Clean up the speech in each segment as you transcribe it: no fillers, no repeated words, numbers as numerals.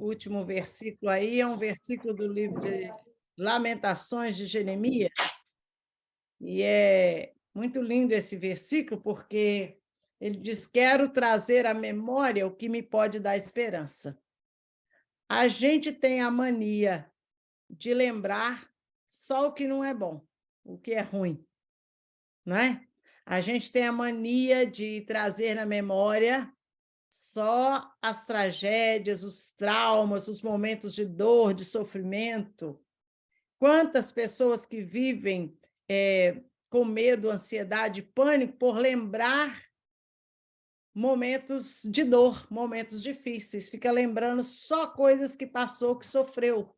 último versículo aí é um versículo do livro de Lamentações de Jeremias, e é muito lindo esse versículo, porque ele diz: quero trazer à memória o que me pode dar esperança. A gente tem a mania de lembrar só o que não é bom, o que é ruim, não é? A gente tem a mania de trazer na memória só as tragédias, os traumas, os momentos de dor, de sofrimento. Quantas pessoas que vivem com medo, ansiedade, pânico por lembrar momentos de dor, momentos difíceis, fica lembrando só coisas que passou, que sofreu.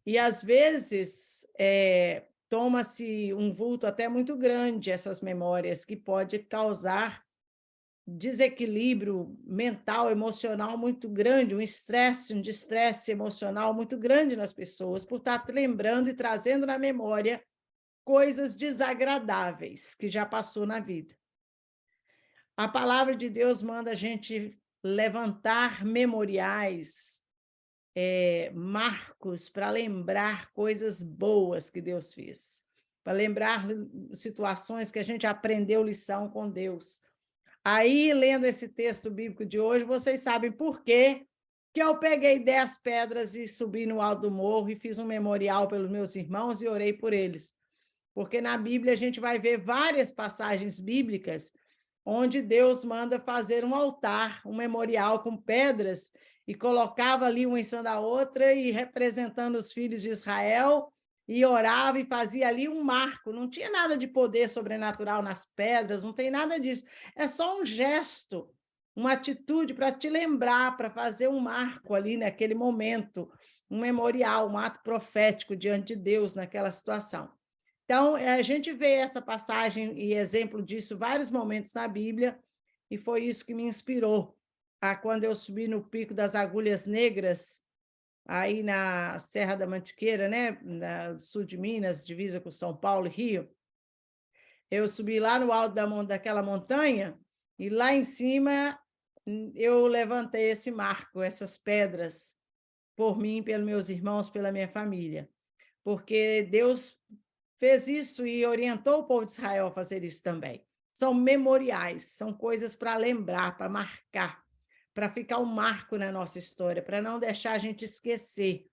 E, às vezes, toma-se um vulto até muito grande essas memórias, que pode causar desequilíbrio mental, emocional muito grande, um destresse emocional muito grande nas pessoas, por estar lembrando e trazendo na memória coisas desagradáveis que já passou na vida. A palavra de Deus manda a gente levantar memoriais, marcos para lembrar coisas boas que Deus fez, para lembrar situações que a gente aprendeu lição com Deus. Aí, lendo esse texto bíblico de hoje, vocês sabem por quê que eu peguei 10 pedras e subi no alto do morro e fiz um memorial pelos meus irmãos e orei por eles. Porque na Bíblia a gente vai ver várias passagens bíblicas onde Deus manda fazer um altar, um memorial com pedras, e colocava ali uma em cima da outra, e representando os filhos de Israel, e orava e fazia ali um marco. Não tinha nada de poder sobrenatural nas pedras, não tem nada disso. É só um gesto, uma atitude para te lembrar, para fazer um marco ali naquele momento, um memorial, um ato profético diante de Deus naquela situação. Então, a gente vê essa passagem e exemplo disso vários momentos na Bíblia, e foi isso que me inspirou a quando eu subi no Pico das Agulhas Negras, aí na Serra da Mantiqueira, né, no sul de Minas, divisa com São Paulo e Rio. Eu subi lá no alto daquela montanha, e lá em cima eu levantei esse marco, essas pedras, por mim, pelos meus irmãos, pela minha família, porque Deus fez isso e orientou o povo de Israel a fazer isso também. São memoriais, são coisas para lembrar, para marcar, para ficar um marco na nossa história, para não deixar a gente esquecer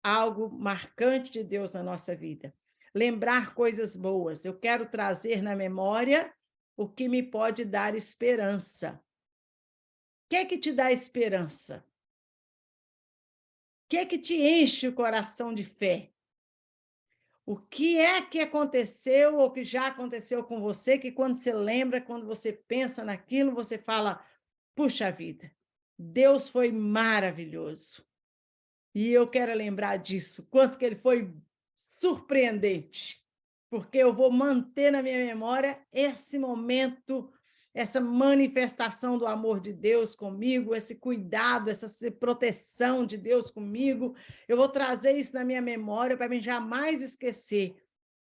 algo marcante de Deus na nossa vida. Lembrar coisas boas. Eu quero trazer na memória o que me pode dar esperança. O que é que te dá esperança? O que é que te enche o coração de fé? O que é que aconteceu ou que já aconteceu com você, que quando você lembra, quando você pensa naquilo, você fala: puxa vida, Deus foi maravilhoso. E eu quero lembrar disso, quanto que ele foi surpreendente, porque eu vou manter na minha memória esse momento, essa manifestação do amor de Deus comigo, esse cuidado, essa proteção de Deus comigo. Eu vou trazer isso na minha memória para mim jamais esquecer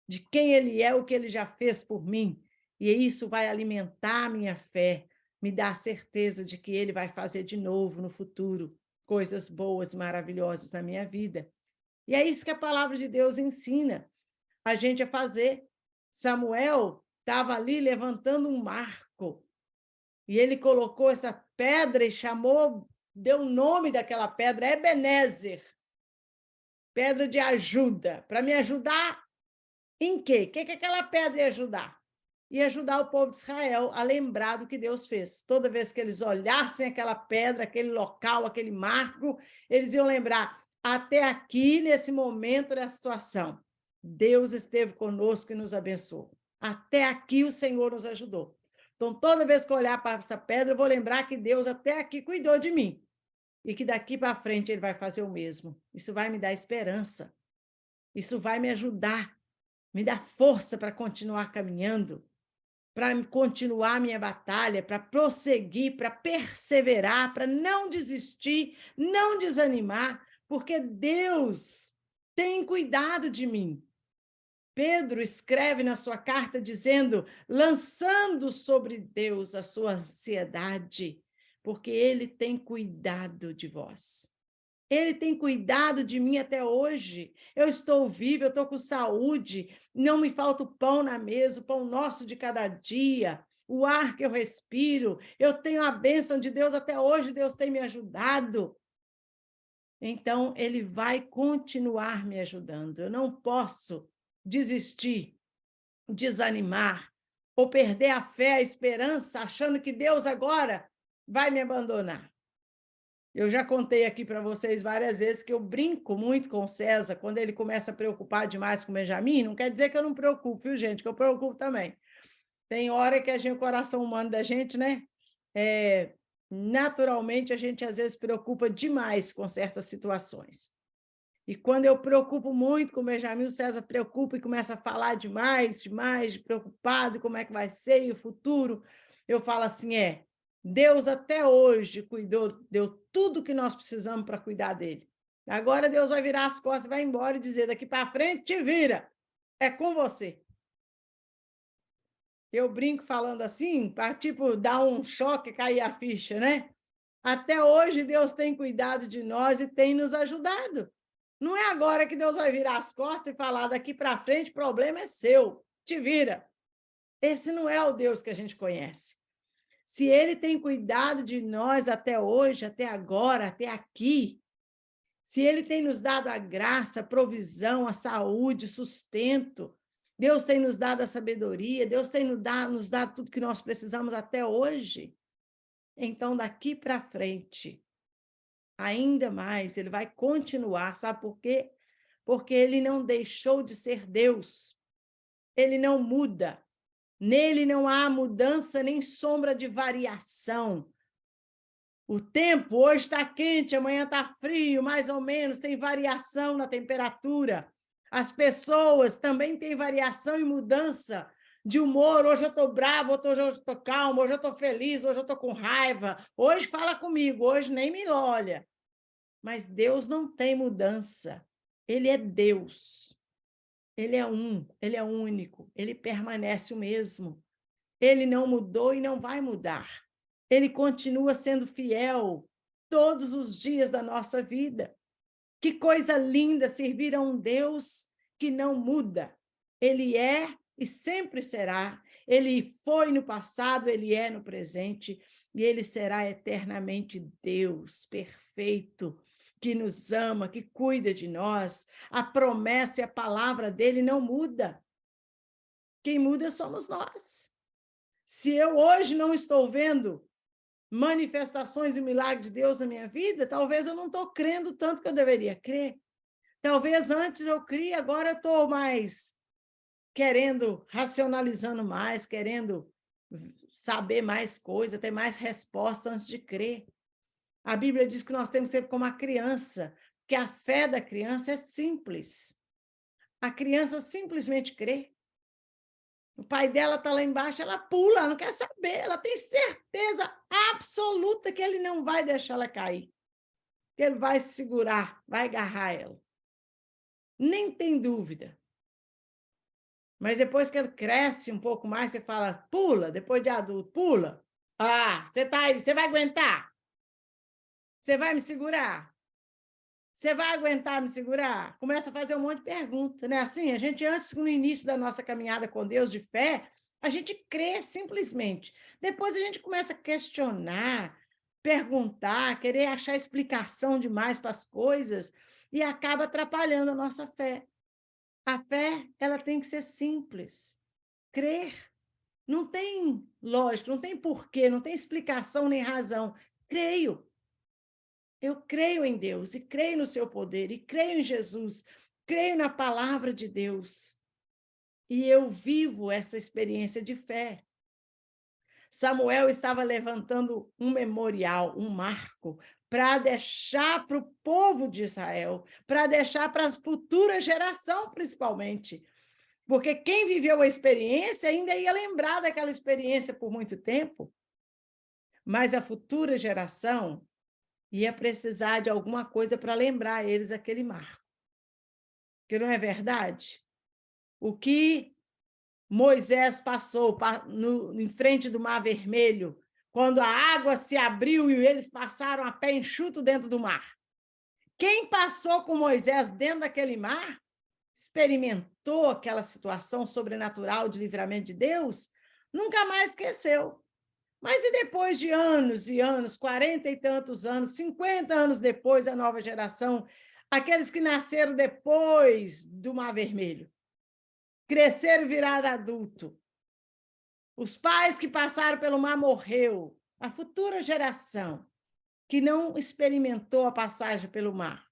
de quem ele é, o que ele já fez por mim. E isso vai alimentar a minha fé, me dar certeza de que ele vai fazer de novo no futuro coisas boas e maravilhosas na minha vida. E é isso que a palavra de Deus ensina a gente a fazer. Samuel estava ali levantando um marco, e ele colocou essa pedra e chamou, deu o nome daquela pedra, Ebenezer, pedra de ajuda, para me ajudar em quê? O que aquela pedra ia ajudar? Ia ajudar o povo de Israel a lembrar do que Deus fez. Toda vez que eles olhassem aquela pedra, aquele local, aquele marco, eles iam lembrar: até aqui, nesse momento da situação, Deus esteve conosco e nos abençoou. Até aqui o Senhor nos ajudou. Então, toda vez que eu olhar para essa pedra, eu vou lembrar que Deus até aqui cuidou de mim, e que daqui para frente ele vai fazer o mesmo. Isso vai me dar esperança. Isso vai me ajudar, me dar força para continuar caminhando, para continuar minha batalha, para prosseguir, para perseverar, para não desistir, não desanimar, porque Deus tem cuidado de mim. Pedro escreve na sua carta dizendo: lançando sobre Deus a sua ansiedade, porque Ele tem cuidado de vós. Ele tem cuidado de mim até hoje. Eu estou viva, eu estou com saúde, não me falta o pão na mesa, o pão nosso de cada dia, o ar que eu respiro. Eu tenho a bênção de Deus até hoje, Deus tem me ajudado. Então, Ele vai continuar me ajudando. Eu não posso desistir, desanimar, ou perder a fé, a esperança, achando que Deus agora vai me abandonar. Eu já contei aqui para vocês várias vezes que eu brinco muito com o César, quando ele começa a preocupar demais com o Benjamin, não quer dizer que eu não preocupo, viu, gente? Que eu preocupo também. Tem hora que o coração humano da gente, né? Naturalmente, a gente às vezes preocupa demais com certas situações. E quando eu preocupo muito com o Benjamin, o César preocupa e começa a falar demais, preocupado, como é que vai ser e o futuro. Eu falo assim, Deus até hoje cuidou, deu tudo que nós precisamos para cuidar dele. Agora Deus vai virar as costas e vai embora e dizer, daqui para frente, te vira, é com você. Eu brinco falando assim, para tipo dar um choque, cair a ficha, né? Até hoje Deus tem cuidado de nós e tem nos ajudado. Não é agora que Deus vai virar as costas e falar, daqui para frente, o problema é seu, te vira. Esse não é o Deus que a gente conhece. Se Ele tem cuidado de nós até hoje, até agora, até aqui, se Ele tem nos dado a graça, a provisão, a saúde, sustento, Deus tem nos dado a sabedoria, Deus tem nos dado tudo que nós precisamos até hoje, então daqui para frente, ainda mais, Ele vai continuar, sabe por quê? Porque Ele não deixou de ser Deus, Ele não muda, nele não há mudança nem sombra de variação. O tempo hoje está quente, amanhã está frio, mais ou menos, tem variação na temperatura. As pessoas também têm variação e mudança de humor. Hoje eu estou bravo, hoje eu estou calmo, hoje eu estou feliz, hoje eu estou com raiva. Hoje fala comigo, hoje nem me olha. Mas Deus não tem mudança. Ele é Deus. Ele é ele é único, ele permanece o mesmo. Ele não mudou e não vai mudar. Ele continua sendo fiel todos os dias da nossa vida. Que coisa linda servir a um Deus que não muda. Ele é e sempre será. Ele foi no passado, ele é no presente e ele será eternamente Deus perfeito, que nos ama, que cuida de nós. A promessa e a palavra dele não muda. Quem muda somos nós. Se eu hoje não estou vendo manifestações e milagres de Deus na minha vida, talvez eu não estou crendo tanto que eu deveria crer. Talvez antes eu crie, agora eu estou mais querendo, racionalizando mais, querendo saber mais coisa, ter mais resposta antes de crer. A Bíblia diz que nós temos que ser como a criança, que a fé da criança é simples. A criança simplesmente crê. O pai dela está lá embaixo, ela pula, ela não quer saber, ela tem certeza absoluta que ele não vai deixar ela cair, que ele vai segurar, vai agarrar ela. Nem tem dúvida. Mas depois que ele cresce um pouco mais, você fala, pula, depois de adulto, pula. Ah, você tá aí, você vai aguentar? Você vai me segurar? Você vai aguentar me segurar? Começa a fazer um monte de perguntas, né? Assim, a gente, antes, no início da nossa caminhada com Deus de fé, a gente crê simplesmente. Depois a gente começa a questionar, perguntar, querer achar explicação demais para as coisas e acaba atrapalhando a nossa fé. A fé, ela tem que ser simples. Crer. Não tem lógica, não tem porquê, não tem explicação nem razão. Creio. Eu creio em Deus e creio no seu poder e creio em Jesus, creio na palavra de Deus. E eu vivo essa experiência de fé. Samuel estava levantando um memorial, um marco, para deixar para o povo de Israel, para deixar para as futuras gerações, principalmente. Porque quem viveu a experiência ainda ia lembrar daquela experiência por muito tempo. Mas a futura geração ia precisar de alguma coisa para lembrar eles aquele marco. Que não é verdade? O que Moisés passou em frente do Mar Vermelho, quando a água se abriu e eles passaram a pé enxuto dentro do mar. Quem passou com Moisés dentro daquele mar, experimentou aquela situação sobrenatural de livramento de Deus, nunca mais esqueceu. Mas e depois de anos e anos, 40 e tantos anos, 50 anos depois, a nova geração, aqueles que nasceram depois do Mar Vermelho, cresceram e viraram adulto, os pais que passaram pelo mar morreu, a futura geração que não experimentou a passagem pelo mar,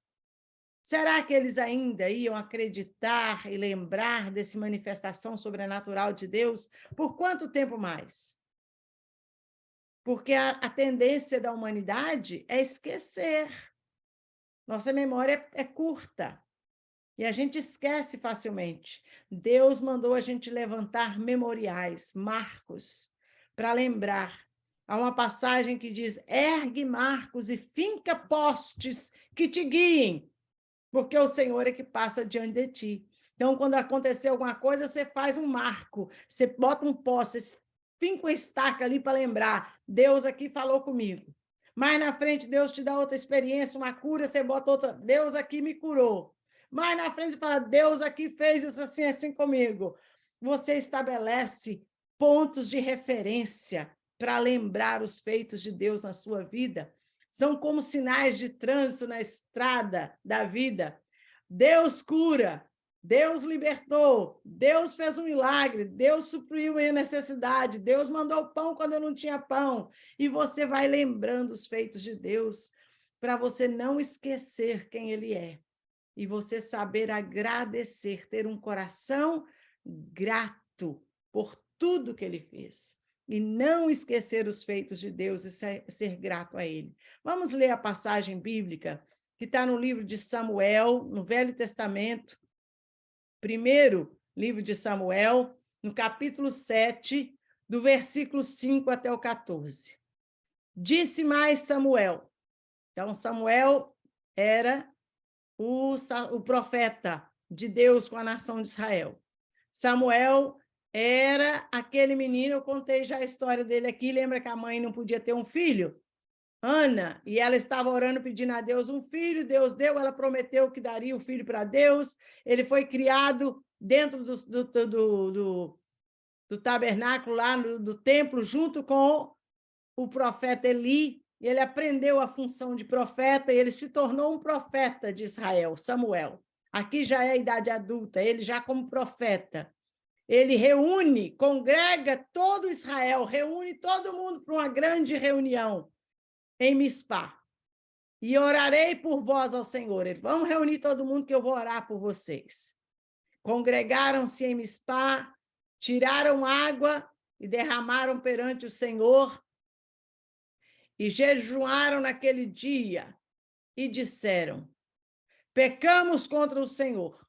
será que eles ainda iam acreditar e lembrar dessa manifestação sobrenatural de Deus por quanto tempo mais? Porque a tendência da humanidade é esquecer. Nossa memória é curta e a gente esquece facilmente. Deus mandou a gente levantar memoriais, marcos, para lembrar. Há uma passagem que diz: ergue marcos e finca postes que te guiem, porque o Senhor é que passa diante de ti. Então, quando acontecer alguma coisa, você faz um marco, você bota um poste, você finca uma estaca ali para lembrar, Deus aqui falou comigo. Mais na frente, Deus te dá outra experiência, uma cura, você bota outra, Deus aqui me curou. Mais na frente, fala, Deus aqui fez isso assim, assim comigo. Você estabelece pontos de referência para lembrar os feitos de Deus na sua vida. São como sinais de trânsito na estrada da vida. Deus cura, Deus libertou, Deus fez um milagre, Deus supriu a minha necessidade, Deus mandou pão quando eu não tinha pão. E você vai lembrando os feitos de Deus para você não esquecer quem Ele é. E você saber agradecer, ter um coração grato por tudo que Ele fez. E não esquecer os feitos de Deus e ser grato a Ele. Vamos ler a passagem bíblica que está no livro de Samuel, no Velho Testamento, primeiro livro de Samuel, no capítulo 7, do versículo 5 até o 14. Disse mais Samuel. Então, Samuel era o profeta de Deus com a nação de Israel. Samuel era aquele menino, eu contei já a história dele aqui, lembra que a mãe não podia ter um filho? Ana, e ela estava orando, pedindo a Deus um filho, Deus deu, ela prometeu que daria o filho para Deus, ele foi criado dentro do tabernáculo, lá do templo, junto com o profeta Eli, e ele aprendeu a função de profeta, e ele se tornou um profeta de Israel, Samuel. Aqui já é a idade adulta, ele já como profeta. Ele reúne, congrega todo Israel, reúne todo mundo para uma grande reunião em Mispá. E orarei por vós ao Senhor. Ele, vamos reunir todo mundo que eu vou orar por vocês. Congregaram-se em Mispá, tiraram água e derramaram perante o Senhor, e jejuaram naquele dia, e disseram, pecamos contra o Senhor.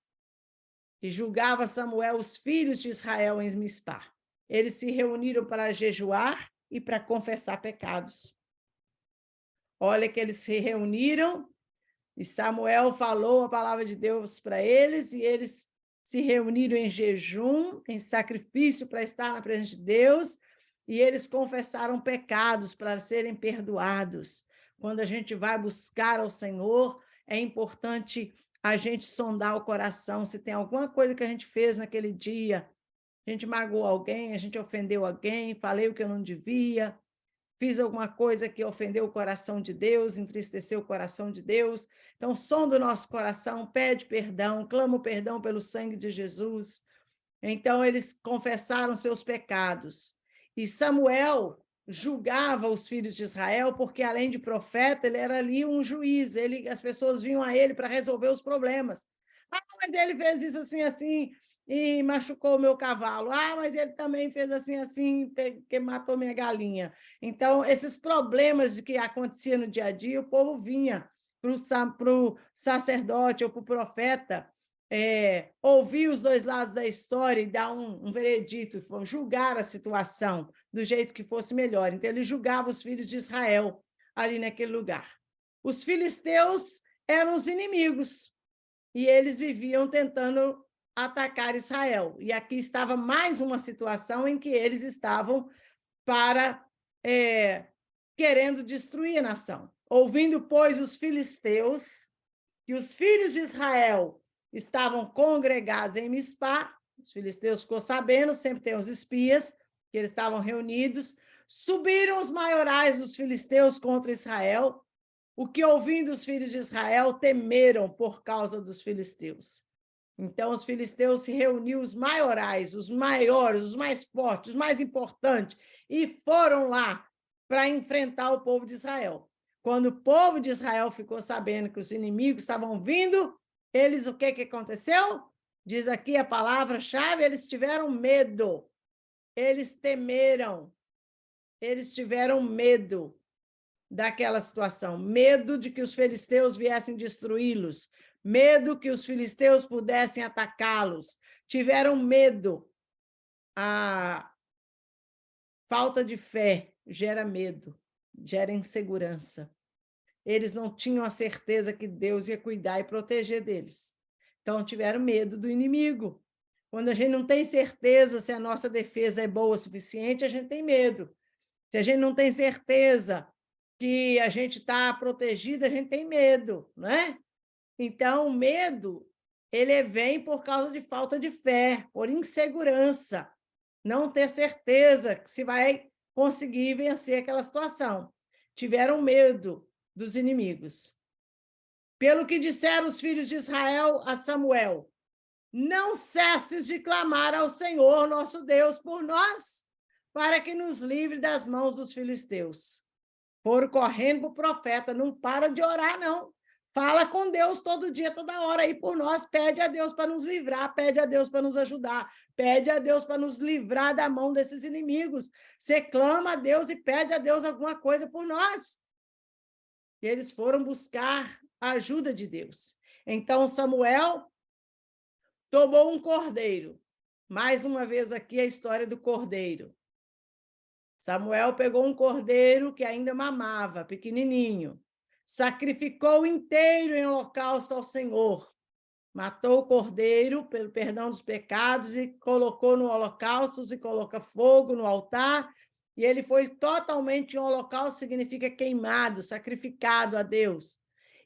E julgava Samuel os filhos de Israel em Mispá. Eles se reuniram para jejuar e para confessar pecados. Olha que eles se reuniram, e Samuel falou a palavra de Deus para eles, e eles se reuniram em jejum, em sacrifício para estar na presença de Deus, e eles confessaram pecados para serem perdoados. Quando a gente vai buscar ao Senhor, é importante a gente sondar o coração, se tem alguma coisa que a gente fez naquele dia, a gente magoou alguém, a gente ofendeu alguém, falei o que eu não devia, fiz alguma coisa que ofendeu o coração de Deus, entristeceu o coração de Deus. Então, sonda o nosso coração, pede perdão, clama o perdão pelo sangue de Jesus. Então, eles confessaram seus pecados. E Samuel julgava os filhos de Israel, porque, além de profeta, ele era ali um juiz. As pessoas vinham a ele para resolver os problemas. Ah, mas ele fez isso assim, assim, e machucou o meu cavalo. Ah, mas ele também fez assim, assim, que matou minha galinha. Então, esses problemas que aconteciam no dia a dia, o povo vinha para o sacerdote ou para o profeta ouvir os dois lados da história e dar um veredito, julgar a situação do jeito que fosse melhor. Então, ele julgava os filhos de Israel ali naquele lugar. Os filisteus eram os inimigos e eles viviam tentando atacar Israel. E aqui estava mais uma situação em que eles estavam para querendo destruir a nação. Ouvindo, pois, os filisteus que os filhos de Israel estavam congregados em Mispá, os filisteus ficou sabendo, sempre tem os espias, que eles estavam reunidos, subiram os maiorais dos filisteus contra Israel, o que, ouvindo os filhos de Israel, temeram por causa dos filisteus. Então, os filisteus se reuniram, os maiorais, os maiores, os mais fortes, os mais importantes, e foram lá para enfrentar o povo de Israel. Quando o povo de Israel ficou sabendo que os inimigos estavam vindo, eles, o que aconteceu? Diz aqui a palavra-chave, eles tiveram medo, eles temeram, eles tiveram medo daquela situação, medo de que os filisteus viessem destruí-los, medo que os filisteus pudessem atacá-los, tiveram medo. A falta de fé gera medo, gera insegurança. Eles não tinham a certeza que Deus ia cuidar e proteger deles. Então, tiveram medo do inimigo. Quando a gente não tem certeza se a nossa defesa é boa o suficiente, a gente tem medo. Se a gente não tem certeza que a gente está protegido, a gente tem medo, né? Então, o medo, ele vem por causa de falta de fé, por insegurança, não ter certeza que se vai conseguir vencer aquela situação. Tiveram medo dos inimigos. Pelo que disseram os filhos de Israel a Samuel, não cesses de clamar ao Senhor, nosso Deus, por nós, para que nos livre das mãos dos filisteus. Foram correndo para o profeta, não para de orar, não. Fala com Deus todo dia, toda hora aí por nós, pede a Deus para nos livrar, pede a Deus para nos ajudar, pede a Deus para nos livrar da mão desses inimigos. Você clama a Deus e pede a Deus alguma coisa por nós. E eles foram buscar a ajuda de Deus. Então, Samuel tomou um cordeiro. Mais uma vez aqui a história do cordeiro. Samuel pegou um cordeiro que ainda mamava, pequenininho, sacrificou inteiro em holocausto ao Senhor, matou o cordeiro pelo perdão dos pecados e colocou no holocausto, e coloca fogo no altar, e ele foi totalmente em holocausto, significa queimado, sacrificado a Deus.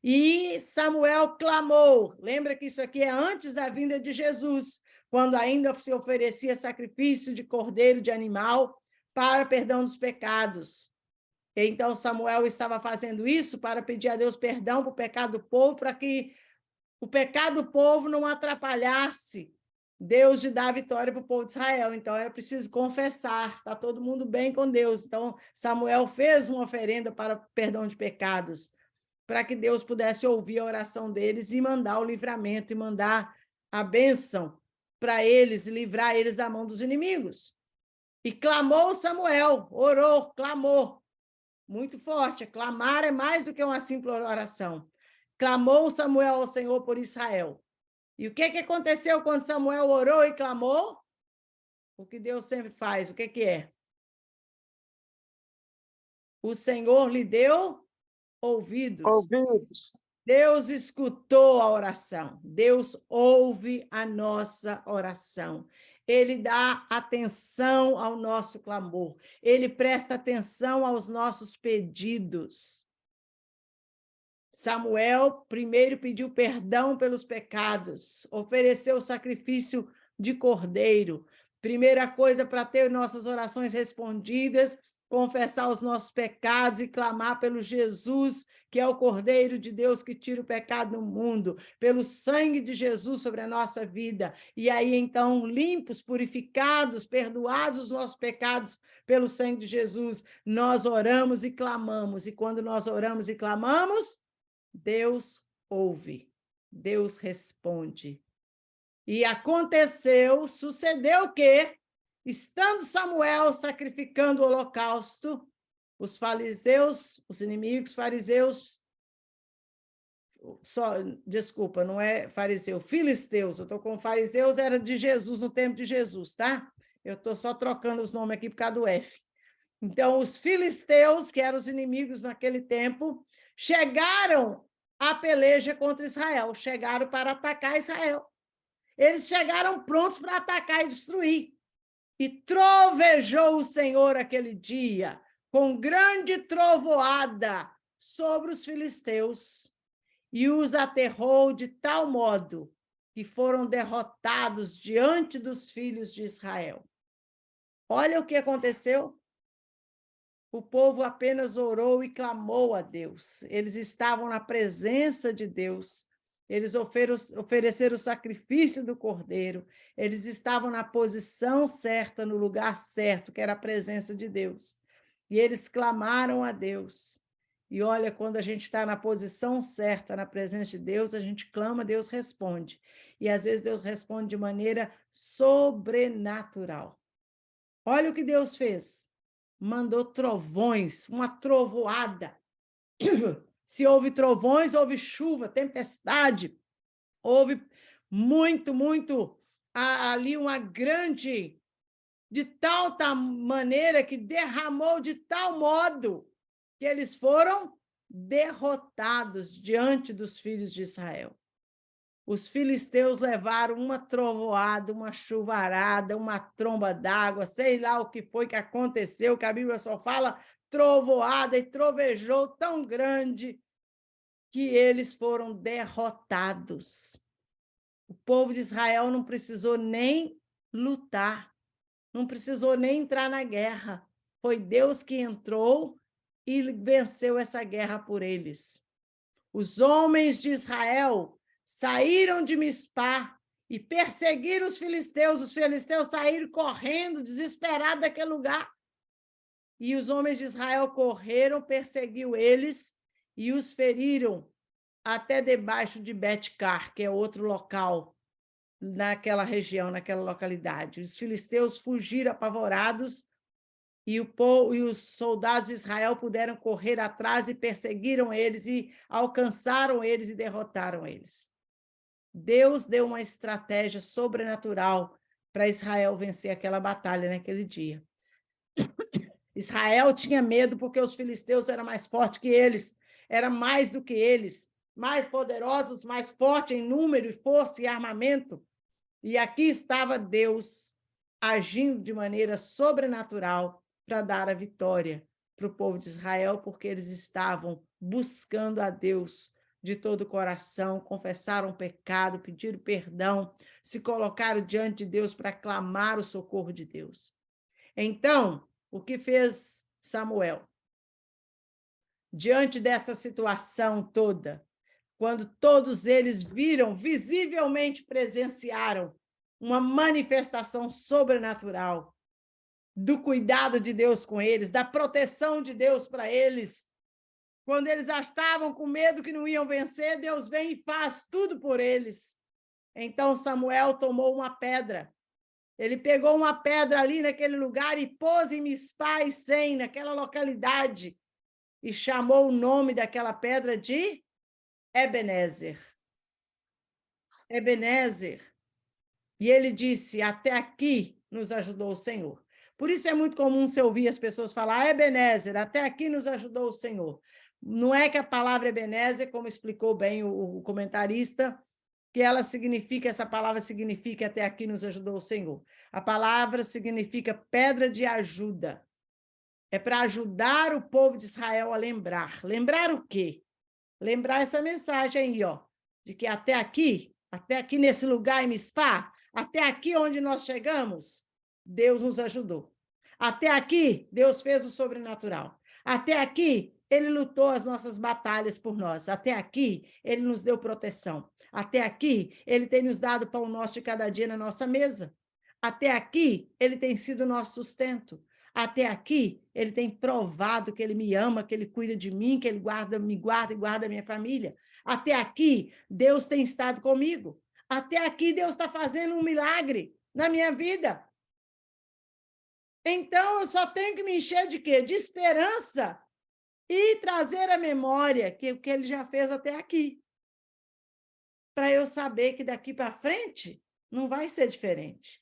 E Samuel clamou, lembra que isso aqui é antes da vinda de Jesus, quando ainda se oferecia sacrifício de cordeiro, de animal, para perdão dos pecados. Então, Samuel estava fazendo isso para pedir a Deus perdão para o pecado do povo, para que o pecado do povo não atrapalhasse Deus de dar vitória para o povo de Israel. Então, era preciso confessar, está todo mundo bem com Deus. Então, Samuel fez uma oferenda para perdão de pecados, para que Deus pudesse ouvir a oração deles e mandar o livramento, e mandar a bênção para eles, livrar eles da mão dos inimigos. E clamou Samuel, orou, clamou. Muito forte, clamar é mais do que uma simples oração. Clamou Samuel ao Senhor por Israel. E o que aconteceu quando Samuel orou e clamou? O que Deus sempre faz, o que é? O Senhor lhe deu ouvidos. Ouvidos. Deus escutou a oração. Deus ouve a nossa oração. Ele dá atenção ao nosso clamor. Ele presta atenção aos nossos pedidos. Samuel primeiro pediu perdão pelos pecados, ofereceu o sacrifício de cordeiro. Primeira coisa para ter nossas orações respondidas, confessar os nossos pecados e clamar pelo Jesus, que é o Cordeiro de Deus que tira o pecado do mundo, pelo sangue de Jesus sobre a nossa vida. E aí, então, limpos, purificados, perdoados os nossos pecados pelo sangue de Jesus, nós oramos e clamamos. E quando nós oramos e clamamos, Deus ouve, Deus responde. E aconteceu, sucedeu que, estando Samuel sacrificando o holocausto, os fariseus, os inimigos fariseus, desculpa, não é fariseu, filisteus, eu estou com fariseus, era de Jesus, no tempo de Jesus, tá? Eu estou só trocando os nomes aqui por causa do F. Então, os filisteus, que eram os inimigos naquele tempo, chegaram à peleja contra Israel, chegaram para atacar Israel. Eles chegaram prontos para atacar e destruir. E trovejou o Senhor aquele dia com grande trovoada sobre os filisteus e os aterrou de tal modo que foram derrotados diante dos filhos de Israel. Olha o que aconteceu. O povo apenas orou e clamou a Deus. Eles estavam na presença de Deus. Eles ofereceram o sacrifício do cordeiro. Eles estavam na posição certa, no lugar certo, que era a presença de Deus. E eles clamaram a Deus. E olha, quando a gente está na posição certa, na presença de Deus, a gente clama, Deus responde. E às vezes Deus responde de maneira sobrenatural. Olha o que Deus fez. Mandou trovões, uma trovoada. Se houve trovões, houve chuva, tempestade, houve muito, ali uma grande, de tal maneira que derramou de tal modo que eles foram derrotados diante dos filhos de Israel. Os filisteus levaram uma trovoada, uma chuvarada, uma tromba d'água, sei lá o que foi que aconteceu, que a Bíblia só fala trovoada e trovejou tão grande que eles foram derrotados. O povo de Israel não precisou nem lutar, não precisou nem entrar na guerra. Foi Deus que entrou e venceu essa guerra por eles. Os homens de Israel saíram de Mispá e perseguiram os filisteus saíram correndo, desesperados daquele lugar. E os homens de Israel correram, perseguiu eles e os feriram até debaixo de Bet-car, que é outro local naquela região, naquela localidade. Os filisteus fugiram apavorados e os soldados de Israel puderam correr atrás e perseguiram eles e alcançaram eles e derrotaram eles. Deus deu uma estratégia sobrenatural para Israel vencer aquela batalha naquele dia. Israel tinha medo porque os filisteus eram mais fortes que eles, era mais do que eles, mais poderosos, mais fortes em número, força e armamento. E aqui estava Deus agindo de maneira sobrenatural para dar a vitória para o povo de Israel, porque eles estavam buscando a Deus de todo o coração, confessaram o pecado, pediram perdão, se colocaram diante de Deus para clamar o socorro de Deus. Então, o que fez Samuel? Diante dessa situação toda, quando todos eles viram, visivelmente presenciaram uma manifestação sobrenatural do cuidado de Deus com eles, da proteção de Deus para eles. Quando eles estavam com medo que não iam vencer, Deus vem e faz tudo por eles. Então Samuel tomou uma pedra. Ele pegou uma pedra ali naquele lugar e pôs em Mispá e Sem, naquela localidade, e chamou o nome daquela pedra de Ebenezer. Ebenezer. E ele disse, até aqui nos ajudou o Senhor. Por isso é muito comum você ouvir as pessoas falar, Ebenezer, até aqui nos ajudou o Senhor. Não é que a palavra Ebenezer, como explicou bem o comentarista, que essa palavra significa até aqui nos ajudou o Senhor. A palavra significa pedra de ajuda. É para ajudar o povo de Israel a lembrar. Lembrar o quê? Lembrar essa mensagem aí, ó, de que até aqui nesse lugar em Mispá, até aqui onde nós chegamos, Deus nos ajudou. Até aqui, Deus fez o sobrenatural. Até aqui, Ele lutou as nossas batalhas por nós. Até aqui, Ele nos deu proteção. Até aqui, Ele tem nos dado pão nosso de cada dia na nossa mesa. Até aqui, Ele tem sido nosso sustento. Até aqui, Ele tem provado que Ele me ama, que Ele cuida de mim, que Ele me guarda e guarda a minha família. Até aqui, Deus tem estado comigo. Até aqui, Deus está fazendo um milagre na minha vida. Então, eu só tenho que me encher de quê? De esperança e trazer à memória o que Ele já fez até aqui. Para eu saber que daqui para frente não vai ser diferente.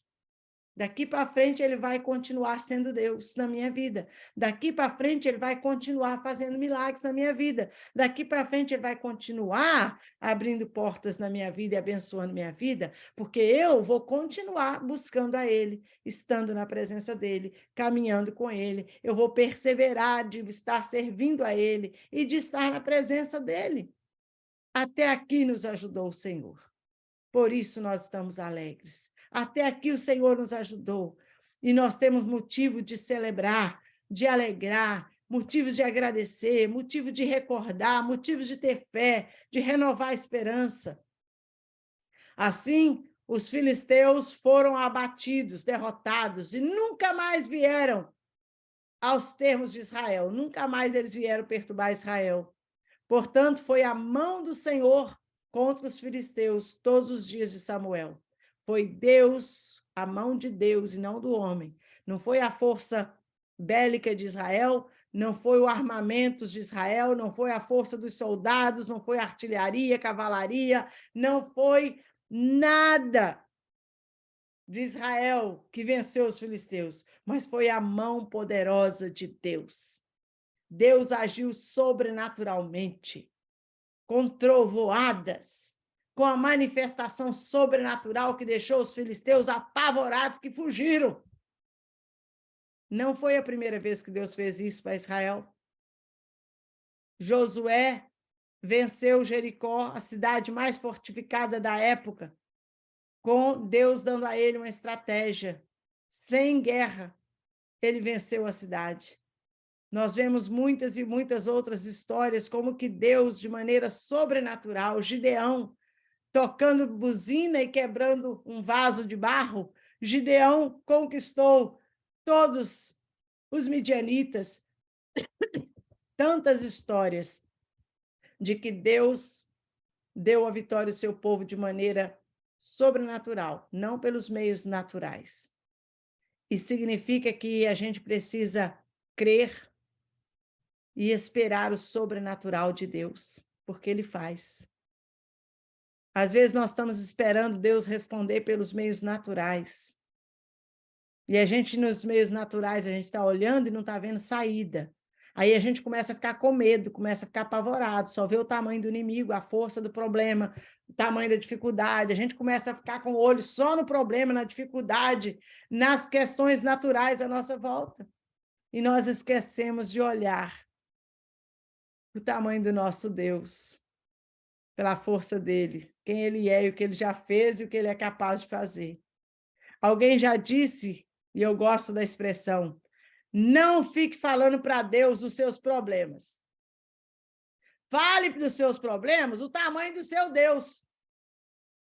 Daqui para frente, ele vai continuar sendo Deus na minha vida. Daqui para frente, ele vai continuar fazendo milagres na minha vida. Daqui para frente, ele vai continuar abrindo portas na minha vida e abençoando minha vida, porque eu vou continuar buscando a ele, estando na presença dele, caminhando com ele. Eu vou perseverar de estar servindo a ele e de estar na presença dele. Até aqui nos ajudou o Senhor. Por isso nós estamos alegres. Até aqui o Senhor nos ajudou. E nós temos motivo de celebrar, de alegrar, motivos de agradecer, motivo de recordar, motivos de ter fé, de renovar a esperança. Assim, os filisteus foram abatidos, derrotados, e nunca mais vieram aos termos de Israel. Nunca mais eles vieram perturbar Israel. Portanto, foi a mão do Senhor contra os filisteus todos os dias de Samuel. Foi Deus, a mão de Deus e não do homem. Não foi a força bélica de Israel, não foi o armamento de Israel, não foi a força dos soldados, não foi a artilharia, cavalaria, não foi nada de Israel que venceu os filisteus, mas foi a mão poderosa de Deus. Deus agiu sobrenaturalmente, com trovoadas, com a manifestação sobrenatural que deixou os filisteus apavorados que fugiram. Não foi a primeira vez que Deus fez isso para Israel. Josué venceu Jericó, a cidade mais fortificada da época, com Deus dando a ele uma estratégia. Sem guerra, ele venceu a cidade. Nós vemos muitas e muitas outras histórias, como que Deus, de maneira sobrenatural, Gideão, tocando buzina e quebrando um vaso de barro, Gideão conquistou todos os midianitas. Tantas histórias de que Deus deu a vitória ao seu povo de maneira sobrenatural, não pelos meios naturais. E significa que a gente precisa crer e esperar o sobrenatural de Deus, porque ele faz. Às vezes nós estamos esperando Deus responder pelos meios naturais. E a gente, nos meios naturais, a gente está olhando e não está vendo saída. Aí a gente começa a ficar com medo, começa a ficar apavorado, só vê o tamanho do inimigo, a força do problema, o tamanho da dificuldade. A gente começa a ficar com o olho só no problema, na dificuldade, nas questões naturais à nossa volta. E nós esquecemos de olhar o tamanho do nosso Deus, pela força dele, quem ele é e o que ele já fez e o que ele é capaz de fazer. Alguém já disse, e eu gosto da expressão, não fique falando para Deus os seus problemas. Fale dos seus problemas o tamanho do seu Deus.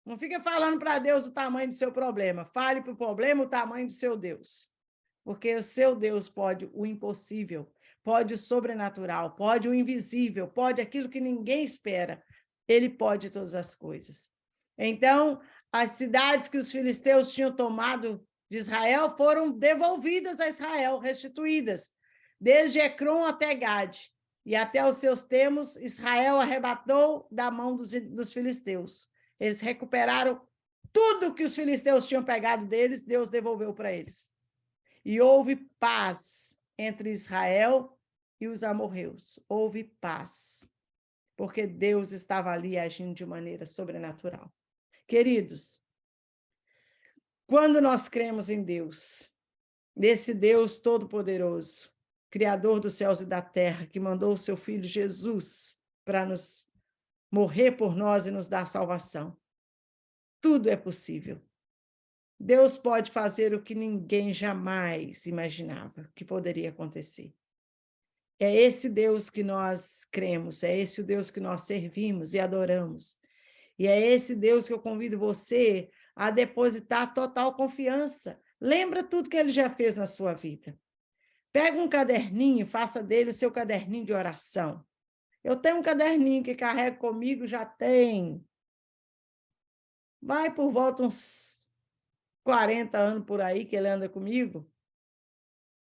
Não fique falando para Deus o tamanho do seu problema. Fale para o problema o tamanho do seu Deus. Porque o seu Deus pode o impossível, pode o sobrenatural, pode o invisível, pode aquilo que ninguém espera. Ele pode todas as coisas. Então, as cidades que os filisteus tinham tomado de Israel foram devolvidas a Israel, restituídas, desde Ecrom até Gade, e até os seus termos, Israel arrebatou da mão dos filisteus. Eles recuperaram tudo que os filisteus tinham pegado deles, Deus devolveu para eles. E houve paz entre Israel e os amorreus. Houve paz, porque Deus estava ali agindo de maneira sobrenatural. Queridos, quando nós cremos em Deus, nesse Deus todo-poderoso, Criador dos céus e da terra, que mandou o seu Filho Jesus para nos morrer por nós e nos dar salvação, tudo é possível. Deus pode fazer o que ninguém jamais imaginava que poderia acontecer. É esse Deus que nós cremos, é esse o Deus que nós servimos e adoramos. E é esse Deus que eu convido você a depositar total confiança. Lembra tudo que ele já fez na sua vida. Pega um caderninho, faça dele o seu caderninho de oração. Eu tenho um caderninho que carrego comigo, já tem. Vai por volta uns 40 anos por aí que ele anda comigo.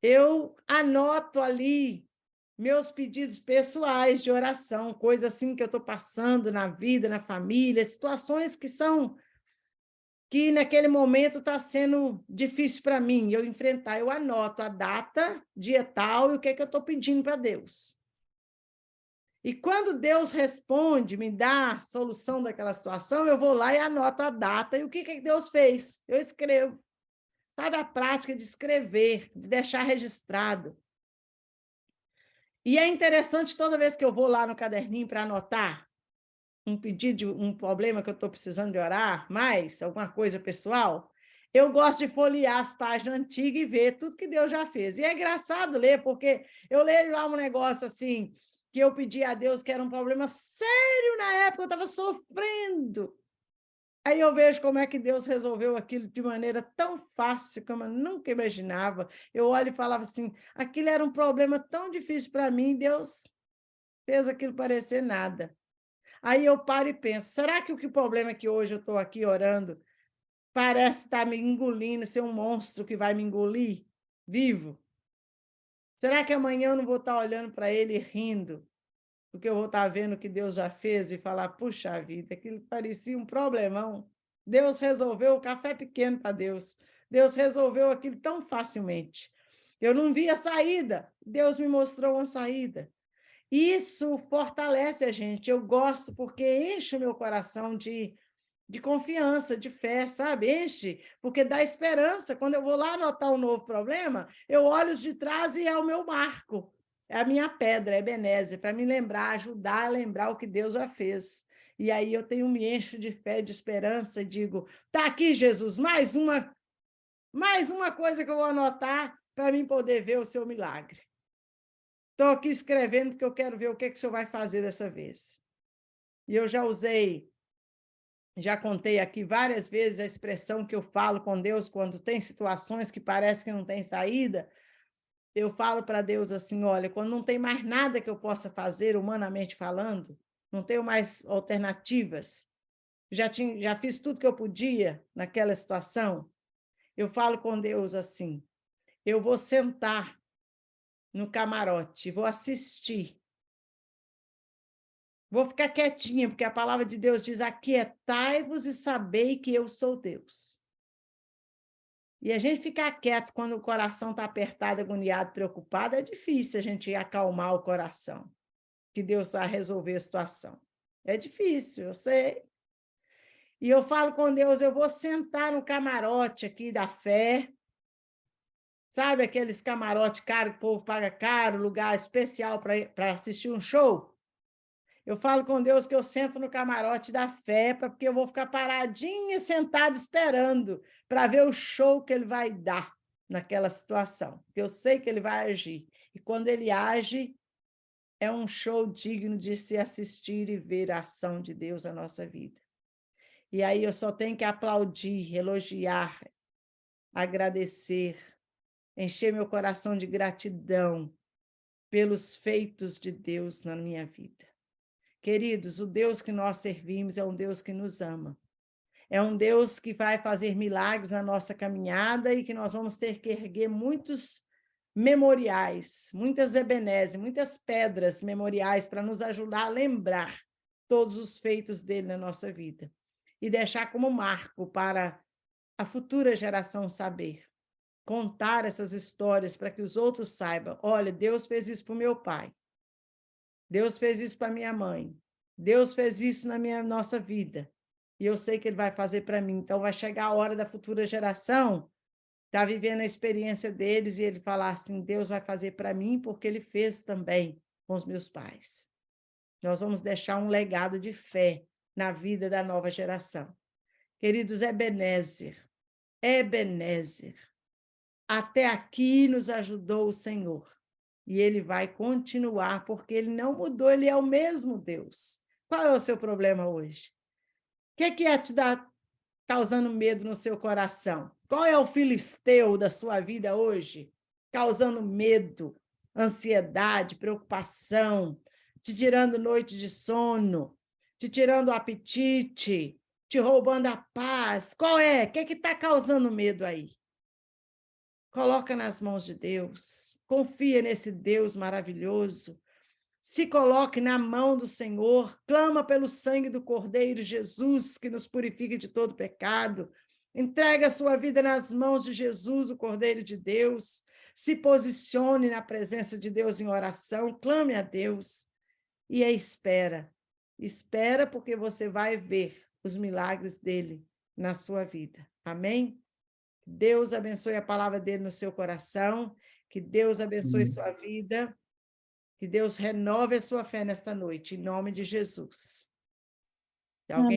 Eu anoto ali meus pedidos pessoais de oração, coisas assim que eu estou passando na vida, na família, situações que são que naquele momento está sendo difícil para mim eu enfrentar. Eu anoto a data, dia tal, e o que é que eu estou pedindo para Deus. E quando Deus responde, me dá a solução daquela situação, eu vou lá e anoto a data e o que que Deus fez. Eu escrevo. Sabe a prática de escrever, de deixar registrado. E é interessante, toda vez que eu vou lá no caderninho para anotar um pedido, um problema que eu estou precisando de orar, mais alguma coisa pessoal, eu gosto de folhear as páginas antigas e ver tudo que Deus já fez. E é engraçado ler, porque eu leio lá um negócio assim, que eu pedi a Deus que era um problema sério na época, eu estava sofrendo. Aí eu vejo como é que Deus resolveu aquilo de maneira tão fácil, como eu nunca imaginava. Eu olho e falava assim, aquilo era um problema tão difícil para mim, Deus fez aquilo parecer nada. Aí eu paro e penso, será que o problema é que hoje eu estou aqui orando parece estar me engolindo, ser um monstro que vai me engolir vivo? Será que amanhã eu não vou estar olhando para ele e rindo? Porque eu vou estar vendo o que Deus já fez e falar, puxa vida, aquilo parecia um problemão. Deus resolveu o café pequeno para Deus. Deus resolveu aquilo tão facilmente. Eu não via saída, Deus me mostrou uma saída. Isso fortalece a gente. Eu gosto porque enche o meu coração de confiança, de fé, sabe? Enche, porque dá esperança. Quando eu vou lá anotar um novo problema, eu olho os de trás e é o meu marco, é a minha pedra, é Ebenezer, para me lembrar, ajudar a lembrar o que Deus já fez. E aí eu tenho me encho de fé, de esperança e digo, tá aqui, Jesus, mais uma coisa que eu vou anotar para mim poder ver o seu milagre. Estou aqui escrevendo porque eu quero ver o que o senhor vai fazer dessa vez. E eu já contei aqui várias vezes a expressão que eu falo com Deus quando tem situações que parece que não tem saída. Eu falo para Deus assim, olha, quando não tem mais nada que eu possa fazer, humanamente falando, não tenho mais alternativas, já fiz tudo que eu podia naquela situação, eu falo com Deus assim, eu vou sentar no camarote, vou assistir, vou ficar quietinha, porque a palavra de Deus diz, aquietai-vos e sabei que eu sou Deus. E a gente ficar quieto quando o coração está apertado, agoniado, preocupado, é difícil a gente acalmar o coração, que Deus vai resolver a situação. É difícil, eu sei. E eu falo com Deus, eu vou sentar no camarote aqui da fé, sabe aqueles camarotes caros que o povo paga caro, lugar especial para assistir um show? Eu falo com Deus que eu sento no camarote da fé, porque eu vou ficar paradinha, sentada, esperando para ver o show que ele vai dar naquela situação, porque eu sei que ele vai agir. E quando ele age, é um show digno de se assistir e ver a ação de Deus na nossa vida. E aí eu só tenho que aplaudir, elogiar, agradecer, encher meu coração de gratidão pelos feitos de Deus na minha vida. Queridos, o Deus que nós servimos é um Deus que nos ama. É um Deus que vai fazer milagres na nossa caminhada e que nós vamos ter que erguer muitos memoriais, muitas Ebenezer, muitas pedras memoriais para nos ajudar a lembrar todos os feitos dele na nossa vida e deixar como marco para a futura geração saber, contar essas histórias para que os outros saibam, olha, Deus fez isso para o meu pai, Deus fez isso para minha mãe, Deus fez isso na nossa vida, e eu sei que ele vai fazer para mim, então vai chegar a hora da futura geração estar vivendo a experiência deles e ele falar assim, Deus vai fazer para mim porque ele fez também com os meus pais. Nós vamos deixar um legado de fé na vida da nova geração. Queridos, Ebenezer, até aqui nos ajudou o Senhor. E ele vai continuar, porque ele não mudou, ele é o mesmo Deus. Qual é o seu problema hoje? O que é te dar causando medo no seu coração? Qual é o filisteu da sua vida hoje? Causando medo, ansiedade, preocupação, te tirando noite de sono, te tirando o apetite, te roubando a paz. Qual é? O que está causando medo aí? Coloca nas mãos de Deus. Confia nesse Deus maravilhoso. Se coloque na mão do Senhor, clama pelo sangue do Cordeiro Jesus, que nos purifica de todo pecado. Entrega a sua vida nas mãos de Jesus, o Cordeiro de Deus. Se posicione na presença de Deus em oração, clame a Deus e espera. Espera porque você vai ver os milagres dele na sua vida. Amém? Deus abençoe a palavra dele no seu coração, que Deus abençoe sua vida, que Deus renove a sua fé nesta noite, em nome de Jesus. Se alguém